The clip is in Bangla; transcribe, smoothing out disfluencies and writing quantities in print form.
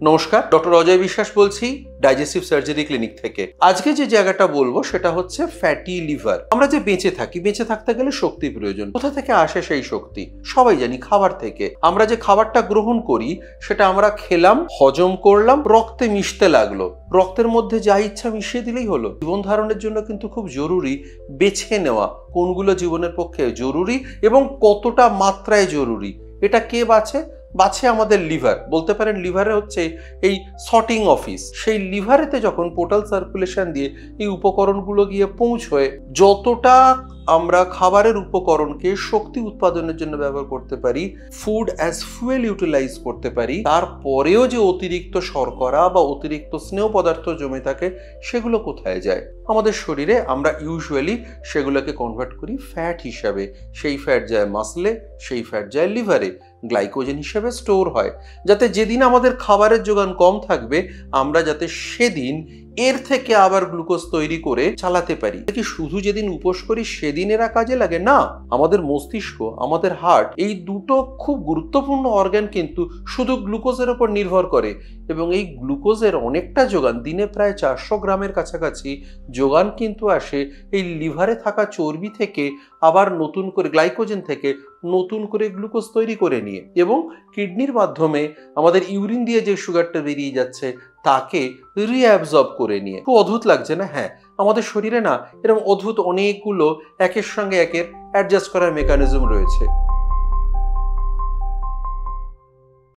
নমস্কার, ডক্টর অজয় বিশ্বাস বলছি ডাইজেস্টিভ সার্জারি ক্লিনিক থেকে। আজকে যে জায়গাটা বলবো সেটা হচ্ছে ফ্যাটি লিভার। আমরা যে বেঁচে থাকি, বেঁচে থাকতে গেলে শক্তি প্রয়োজন। কোথা থেকে আসে সেই শক্তি? সবাই জানি খাবার থেকে। আমরা যে খাবারটা গ্রহণ করি সেটা আমরা খেলাম, হজম করলাম, রক্তে মিশতে লাগলো। রক্তের মধ্যে যা ইচ্ছা মিশিয়ে দিলেই হলো। জীবন ধারণের জন্য কিন্তু খুব জরুরি বেছে নেওয়া কোনগুলো জীবনের পক্ষে জরুরি এবং কতটা মাত্রায় জরুরি। এটা কে বাছে আমাদের লিভার। বলতে পারেন লিভারে হচ্ছে এই সর্টিং অফিস। সেই লিভারেতে যখন পোর্টাল সার্কুলেশন দিয়ে এই উপকরণগুলো গিয়ে পৌঁছয়, যতটা আমরা খাবারের উপকরণকে শক্তি উৎপাদনের জন্য ব্যবহার করতে পারি, ফুড অ্যাজ ফুয়েল ইউটিলাইজ করতে পারি, তারপরেও যে অতিরিক্ত শর্করা বা অতিরিক্ত স্নেহ পদার্থ জমে থাকে সেগুলো কোথায় যায়? আমাদের শরীরে আমরা ইউজুয়ালি সেগুলোকে কনভার্ট করি ফ্যাট হিসাবে। সেই ফ্যাট যায় মাসলে, সেই ফ্যাট যায় লিভারে, গ্লাইকোজেন হিসেবে স্টোর হয়, যাতে যেদিন আমাদের খাবারের যোগান কম থাকবে আমরা যাতে সেদিন এর থেকে আবার গ্লুকোজ তৈরি করে চালাতে পারি। কি শুধু যেদিন উপোস করি সেদিন এরা কাজে লাগে? না, আমাদের মস্তিষ্ক, আমাদের হার্ট, এই দুটো খুব গুরুত্বপূর্ণ অর্গান কিন্তু শুধু গ্লুকোজের উপর নির্ভর করে এবং এই গ্লুকোজের অনেকটা যোগান, দিনে প্রায় 400 গ্রামের কাছাকাছি যোগান কিন্তু আসে এই লিভারে থাকা চর্বি থেকে, আবার নতুন করে গ্লাইকোজেন থেকে নতুন করে গ্লুকোজ তৈরি করে নিয়ে, এবং কিডনির মাধ্যমে আমাদের ইউরিন দিয়ে যে সুগারটা বেরিয়ে যাচ্ছে তাকে রিঅ্যাবজর্ব করে নিয়ে। খুব অদ্ভুত লাগছে না? হ্যাঁ, আমাদের শরীরে না এরকম অদ্ভুত অনেকগুলো একের সঙ্গে একের অ্যাডজাস্ট করার মেকানিজম রয়েছে।